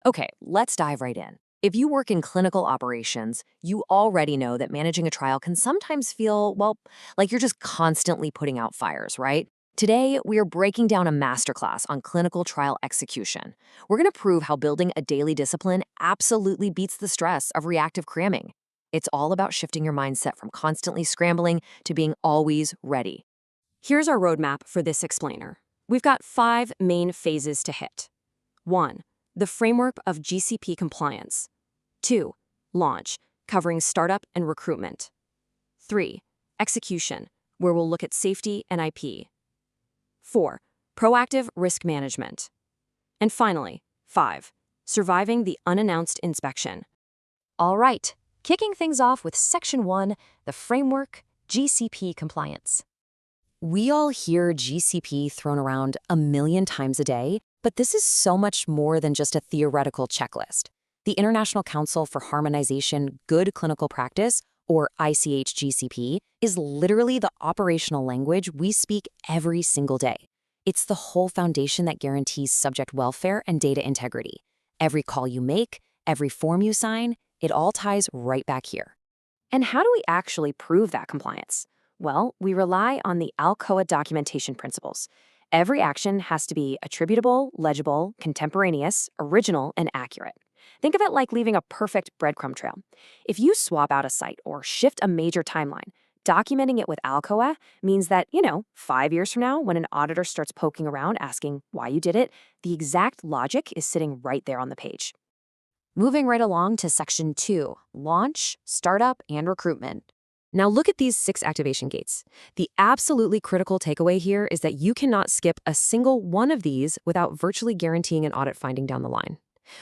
Okay, let's dive right in. If you work in clinical operations, you already know that managing a trial can sometimes feel, well, like you're just constantly putting out fires, right? Today, we are breaking down a masterclass on clinical trial execution. We're going to prove how building a daily discipline absolutely beats the stress of reactive cramming. It's all about shifting your mindset from constantly scrambling to being always ready. Here's our roadmap for this explainer. We've got 5 main phases to hit. 1. The framework of GCP compliance. 2. Launch, covering startup and recruitment. 3. Execution, where we'll look at safety and IP. 4. Proactive risk management. And finally, 5. Surviving the unannounced inspection. All right, kicking things off with Section 1, the framework, GCP compliance. We all hear GCP thrown around a million times a day, but this is so much more than just a theoretical checklist. The International Council for Harmonization Good Clinical Practice, or ICH GCP, is literally the operational language we speak every single day. It's the whole foundation that guarantees subject welfare and data integrity. Every call you make, every form you sign, it all ties right back here. And how do we actually prove that compliance? Well, we rely on the Alcoa documentation principles. Every action has to be attributable, legible, contemporaneous, original, and accurate. Think of it like leaving a perfect breadcrumb trail. If you swap out a site or shift a major timeline, documenting it with Alcoa means that, 5 years from now, when an auditor starts poking around asking why you did it, the exact logic is sitting right there on the page. Moving right along to Section 2, launch, startup, and recruitment. Now look at these 6 activation gates. The absolutely critical takeaway here is that you cannot skip a single one of these without virtually guaranteeing an audit finding down the line.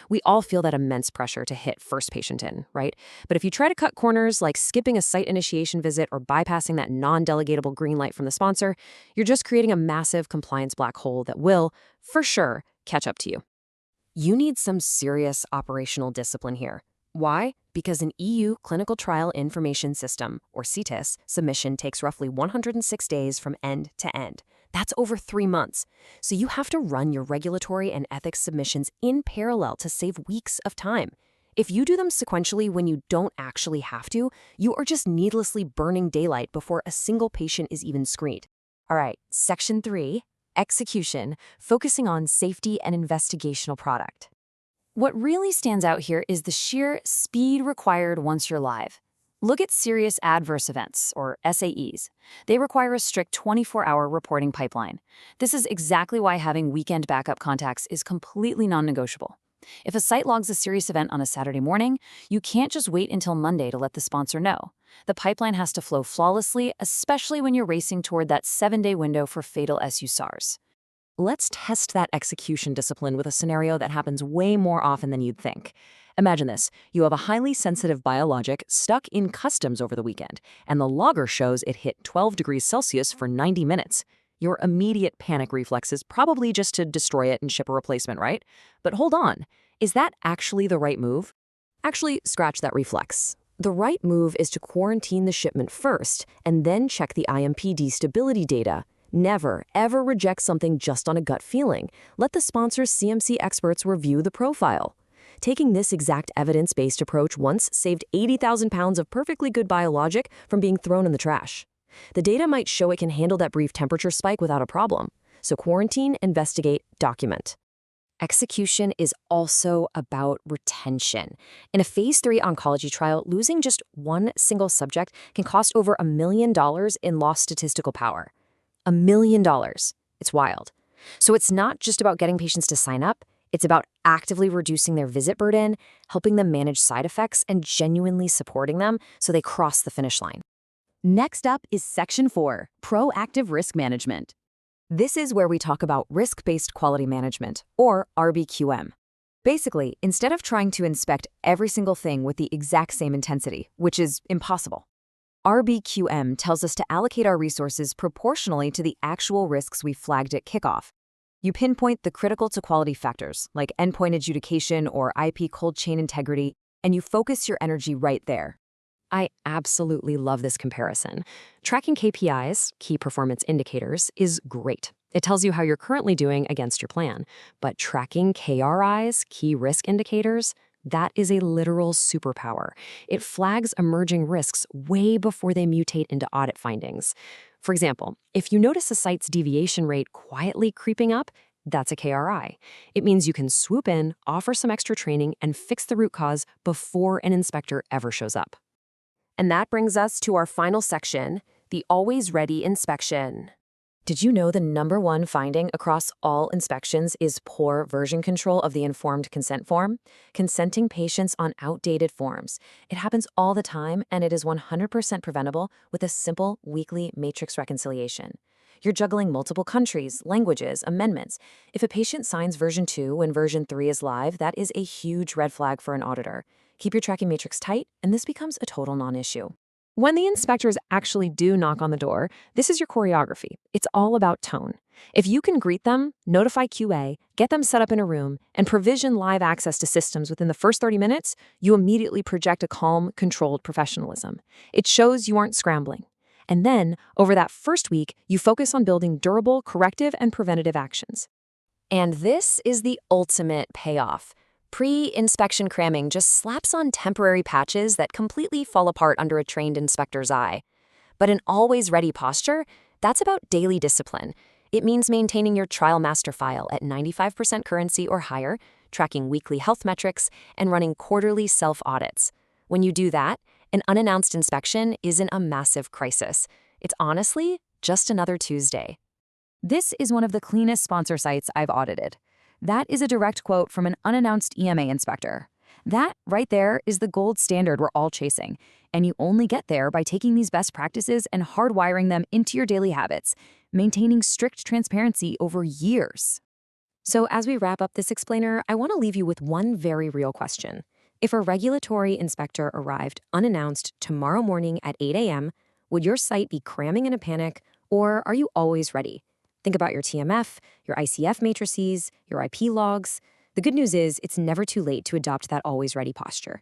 We all feel that immense pressure to hit first patient in, right? But if you try to cut corners like skipping a site initiation visit or bypassing that non-delegatable green light from the sponsor, you're just creating a massive compliance black hole that will, for sure, catch up to you. You need some serious operational discipline here. Why? Because an EU Clinical Trial Information System, or CTIS, submission takes roughly 106 days from end to end. That's over 3 months. So you have to run your regulatory and ethics submissions in parallel to save weeks of time. If you do them sequentially when you don't actually have to, you are just needlessly burning daylight before a single patient is even screened. All right, Section 3, execution, focusing on safety and investigational product. What really stands out here is the sheer speed required once you're live. Look at serious adverse events, or SAEs. They require a strict 24-hour reporting pipeline. This is exactly why having weekend backup contacts is completely non-negotiable. If a site logs a serious event on a Saturday morning, you can't just wait until Monday to let the sponsor know. The pipeline has to flow flawlessly, especially when you're racing toward that 7-day window for fatal SUSARs. Let's test that execution discipline with a scenario that happens way more often than you'd think. Imagine this. You have a highly sensitive biologic stuck in customs over the weekend, and the logger shows it hit 12 degrees Celsius for 90 minutes. Your immediate panic reflex is probably just to destroy it and ship a replacement, right? But hold on. Is that actually the right move? Actually, scratch that reflex. The right move is to quarantine the shipment first and then check the IMPD stability data. Never, ever reject something just on a gut feeling. Let the sponsor's CMC experts review the profile. Taking this exact evidence-based approach once saved 80,000 pounds of perfectly good biologic from being thrown in the trash. The data might show it can handle that brief temperature spike without a problem. So quarantine, investigate, document. Execution is also about retention. In a phase 3 oncology trial, losing just one single subject can cost over $1 million in lost statistical power. $1 million. It's wild. So it's not just about getting patients to sign up. It's about actively reducing their visit burden, helping them manage side effects, and genuinely supporting them so they cross the finish line. Next up is Section 4, Proactive Risk Management. This is where we talk about risk-based quality management, or RBQM. Basically, instead of trying to inspect every single thing with the exact same intensity, which is impossible, RBQM tells us to allocate our resources proportionally to the actual risks we flagged at kickoff. You pinpoint the critical to quality factors, like endpoint adjudication or IP cold chain integrity, and you focus your energy right there. I absolutely love this comparison. Tracking KPIs, key performance indicators, is great. It tells you how you're currently doing against your plan. But tracking KRIs, key risk indicators, that is a literal superpower. It flags emerging risks way before they mutate into audit findings. For example, if you notice a site's deviation rate quietly creeping up, that's a KRI. It means you can swoop in, offer some extra training, and fix the root cause before an inspector ever shows up. And that brings us to our final section, the always ready inspection. Did you know the #1 finding across all inspections is poor version control of the informed consent form? Consenting patients on outdated forms. It happens all the time, and it is 100% preventable with a simple weekly matrix reconciliation. You're juggling multiple countries, languages, amendments. If a patient signs version 2 when version 3 is live, that is a huge red flag for an auditor. Keep your tracking matrix tight, and this becomes a total non-issue. When the inspectors actually do knock on the door, this is your choreography. It's all about tone. If you can greet them, notify QA, get them set up in a room, and provision live access to systems within the first 30 minutes, you immediately project a calm, controlled professionalism. It shows you aren't scrambling. And then, over that first week, you focus on building durable, corrective, and preventative actions. And this is the ultimate payoff. Pre-inspection cramming just slaps on temporary patches that completely fall apart under a trained inspector's eye. But an always-ready posture, that's about daily discipline. It means maintaining your trial master file at 95% currency or higher, tracking weekly health metrics, and running quarterly self-audits. When you do that, an unannounced inspection isn't a massive crisis. It's honestly just another Tuesday. This is one of the cleanest sponsor sites I've audited. That is a direct quote from an unannounced EMA inspector. That right there is the gold standard we're all chasing, and you only get there by taking these best practices and hardwiring them into your daily habits, maintaining strict transparency over years. So as we wrap up this explainer, I want to leave you with one very real question. If a regulatory inspector arrived unannounced tomorrow morning at 8 a.m., would your site be cramming in a panic, or are you always ready? Think about your TMF, your ICF matrices, your IP logs. The good news is it's never too late to adopt that always ready posture.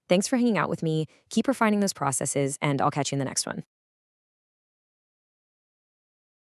Thanks for hanging out with me. Keep refining those processes, and I'll catch you in the next one.